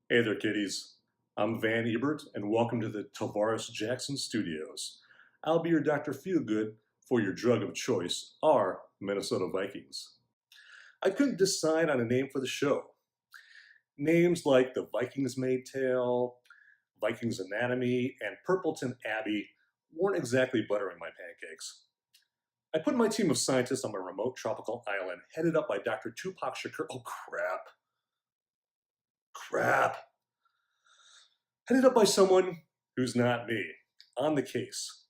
Hey there, kiddies. I'm Van Ebert, and welcome to the Tavares Jackson Studios. I'll be your Dr. Feelgood for your drug of choice, our Minnesota Vikings. I couldn't decide on a name for the show. Names like the Vikings Maid Tale, Vikings Anatomy, and Purpleton Abbey weren't exactly buttering my pancakes. I put my team of scientists on a remote tropical island headed up by Dr. Tupac Shakur. Oh, crap. Headed up by someone who's not me, on the case.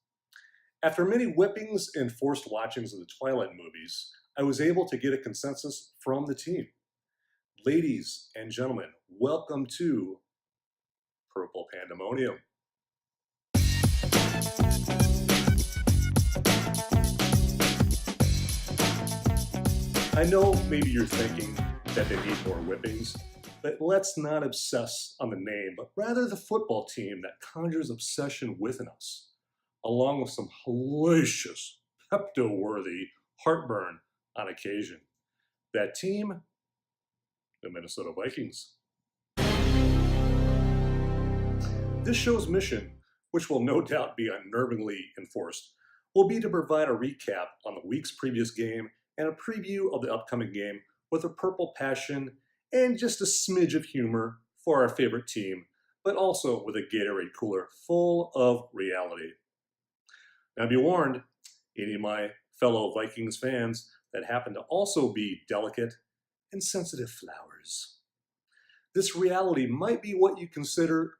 After many whippings and forced watchings of the Twilight movies, I was able to get a consensus from the team. Ladies and gentlemen, welcome to Purple Pandemonium. I know maybe you're thinking that they need more whippings, but let's not obsess on the name, but rather the football team that conjures obsession within us, along with some hellacious, Pepto-worthy heartburn on occasion. That team, the Minnesota Vikings. This show's mission, which will no doubt be unnervingly enforced, will be to provide a recap on the week's previous game and a preview of the upcoming game with a purple passion and just a smidge of humor for our favorite team, but also with a Gatorade cooler full of reality. Now be warned, any of my fellow Vikings fans that happen to also be delicate and sensitive flowers. This reality might be what you consider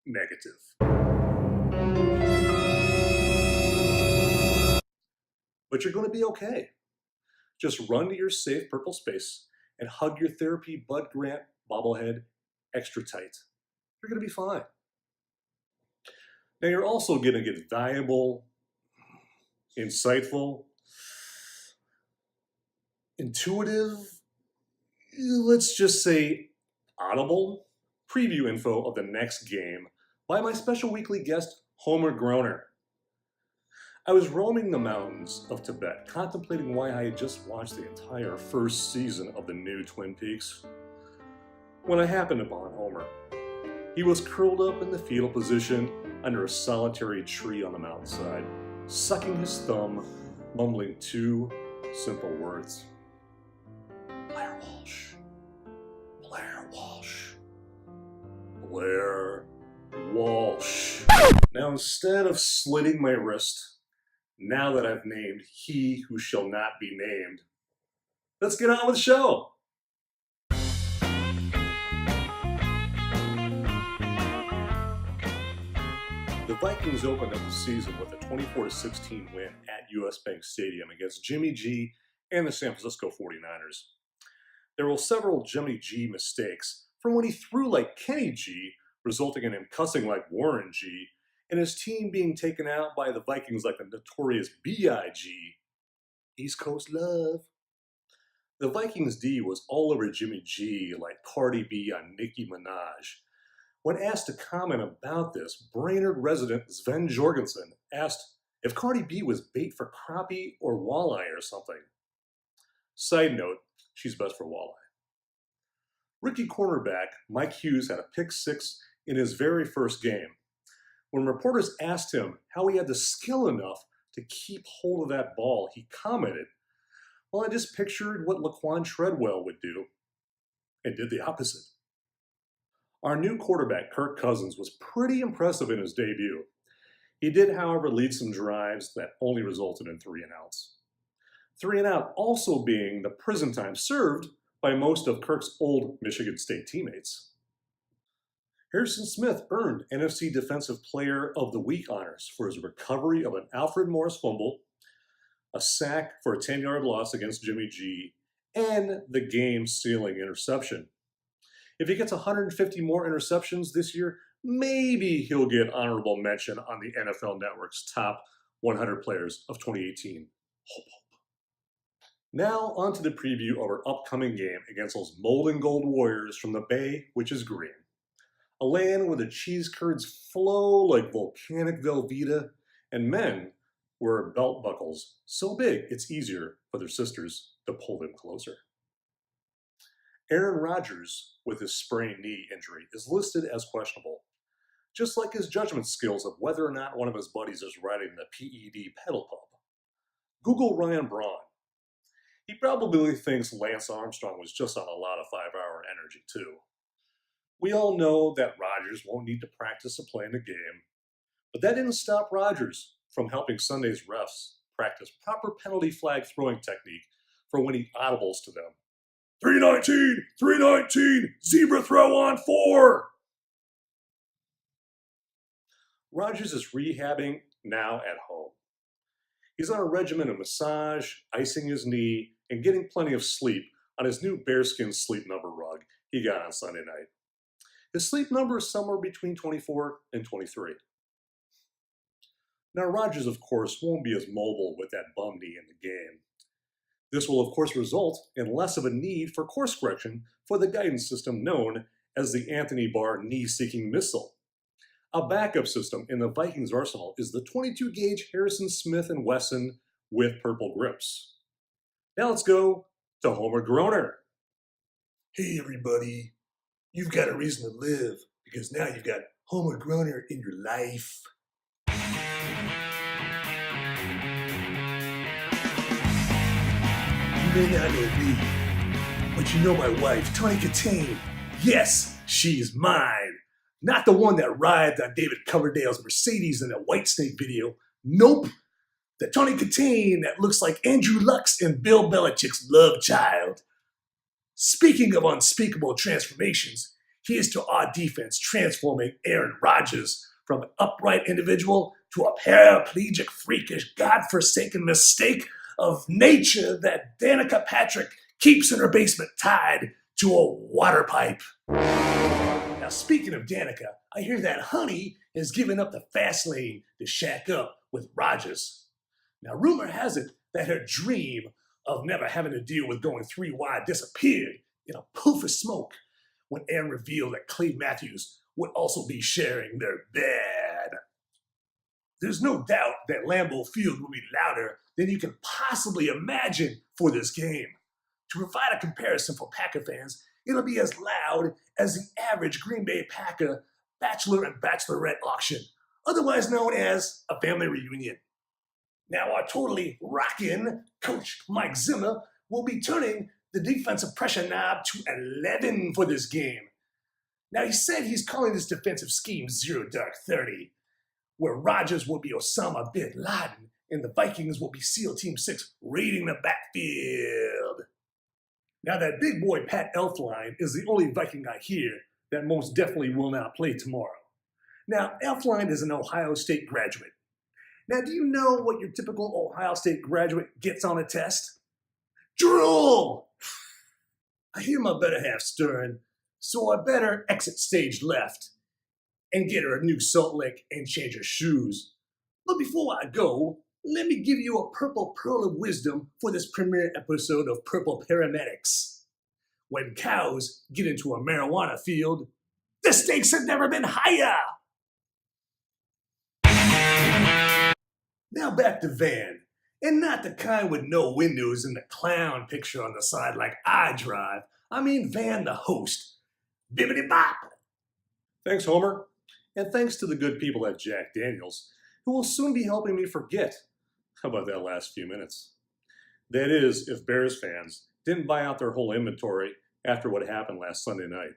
negative. But you're going to be okay. Just run to your safe purple space and hug your therapy Bud Grant bobblehead extra tight. You're going to be fine. Now you're also going to get valuable, insightful, intuitive, let's just say audible preview info of the next game by my special weekly guest, Homer Groner. I was roaming the mountains of Tibet, contemplating why I had just watched the entire first season of the new Twin Peaks, when I happened upon Homer. He was curled up in the fetal position under a solitary tree on the mountainside, sucking his thumb, mumbling two simple words. Blair Walsh. Blair Walsh. Blair Walsh. Now, instead of slitting my wrist, now that I've named he who shall not be named, let's get on with the show. The Vikings opened up the season with a 24-16 win at US Bank Stadium against Jimmy G and the San Francisco 49ers. There were several Jimmy G mistakes, from when he threw like Kenny G, resulting in him cussing like Warren G, and his team being taken out by the Vikings like the notorious B.I.G. East Coast love. The Vikings D was all over Jimmy G like Cardi B on Nicki Minaj. When asked to comment about this, Brainerd resident Sven Jorgensen asked if Cardi B was bait for crappie or walleye or something. Side note, she's best for walleye. Rookie cornerback Mike Hughes had a pick six in his very first game. When reporters asked him how he had the skill enough to keep hold of that ball, he commented, "Well, I just pictured what Laquan Treadwell would do," and did the opposite. Our new quarterback, Kirk Cousins, was pretty impressive in his debut. He did, however, lead some drives that only resulted in 3 and outs. 3 and out also being the prison time served by most of Kirk's old Michigan State teammates. Harrison Smith earned NFC Defensive Player of the Week honors for his recovery of an Alfred Morris fumble, a sack for a 10-yard loss against Jimmy G, and the game-sealing interception. If he gets 150 more interceptions this year, maybe he'll get honorable mention on the NFL Network's top 100 players of 2018. Hope. Now on to the preview of our upcoming game against those molten gold warriors from the Bay, which is green. A land where the cheese curds flow like volcanic Velveeta, and men wear belt buckles so big it's easier for their sisters to pull them closer. Aaron Rodgers, with his sprained knee injury, is listed as questionable, just like his judgment skills of whether or not one of his buddies is riding the PED pedal pump. Google Ryan Braun. He probably thinks Lance Armstrong was just on a lot of 5-hour energy, too. We all know that Rodgers won't need to practice to play in the game, but that didn't stop Rodgers from helping Sunday's refs practice proper penalty flag throwing technique for when he audibles to them. 319, 319, zebra throw on 4. Rodgers is rehabbing now at home. He's on a regimen of massage, icing his knee, and getting plenty of sleep on his new bearskin sleep number rug he got on Sunday night. His sleep number is somewhere between 24 and 23. Now, Rodgers, of course, won't be as mobile with that bum knee in the game. This will, of course, result in less of a need for course correction for the guidance system known as the Anthony Barr knee-seeking missile. A backup system in the Vikings arsenal is the 22-gauge Harrison Smith & Wesson with purple grips. Now let's go to Homer Groner. Hey everybody, you've got a reason to live because now you've got Homer Groner in your life. You may not know me, but you know my wife, Tawny Katane. Yes, she's mine. Not the one that rides on David Coverdale's Mercedes in that Whitesnake video. Nope. The Tawny Katane that looks like Andrew Luck's and Bill Belichick's love child. Speaking of unspeakable transformations, here's to our defense transforming Aaron Rodgers from an upright individual to a paraplegic, freakish, godforsaken mistake of nature that Danica Patrick keeps in her basement tied to a water pipe. Now, speaking of Danica, I hear that Honey has given up the fast lane to shack up with Rodgers. Now, rumor has it that her dream of never having to deal with going 3 wide disappeared in a poof of smoke when Aaron revealed that Clay Matthews would also be sharing their bed. There's no doubt that Lambeau Field will be louder than you can possibly imagine for this game. To provide a comparison for Packer fans, it'll be as loud as the average Green Bay Packer bachelor and bachelorette auction, otherwise known as a family reunion. Now, our totally rockin' coach Mike Zimmer will be turning the defensive pressure knob to 11 for this game. Now, he said he's calling this defensive scheme Zero Dark 30, where Rodgers will be Osama bin Laden and the Vikings will be SEAL Team 6 raiding the backfield. Now, that big boy Pat Elflein is the only Viking I hear that most definitely will not play tomorrow. Now, Elflein is an Ohio State graduate. Now, do you know what your typical Ohio State graduate gets on a test? Drool! I hear my better half stirring, so I better exit stage left and get her a new salt lick and change her shoes. But before I go, let me give you a purple pearl of wisdom for this premiere episode of Purple Paramedics. When cows get into a marijuana field, the stakes have never been higher! Now back to Van, and not the kind with no windows and the clown picture on the side like I drive. I mean Van the host. Bibbidi bop! Thanks, Homer. And thanks to the good people at Jack Daniels, who will soon be helping me forget about that last few minutes. That is, if Bears fans didn't buy out their whole inventory after what happened last Sunday night.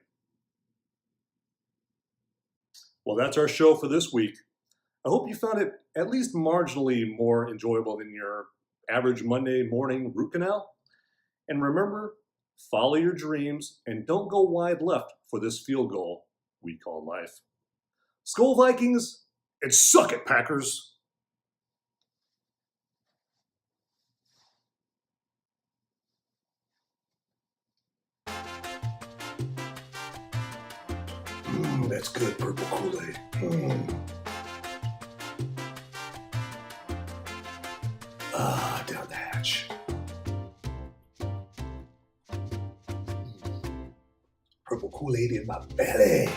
Well, that's our show for this week. I hope you found it at least marginally more enjoyable than your average Monday morning root canal. And remember, follow your dreams and don't go wide left for this field goal we call life. Skol Vikings, and suck it, Packers! That's good purple Kool-Aid. Down the hatch. Purple Kool-Aid in my belly.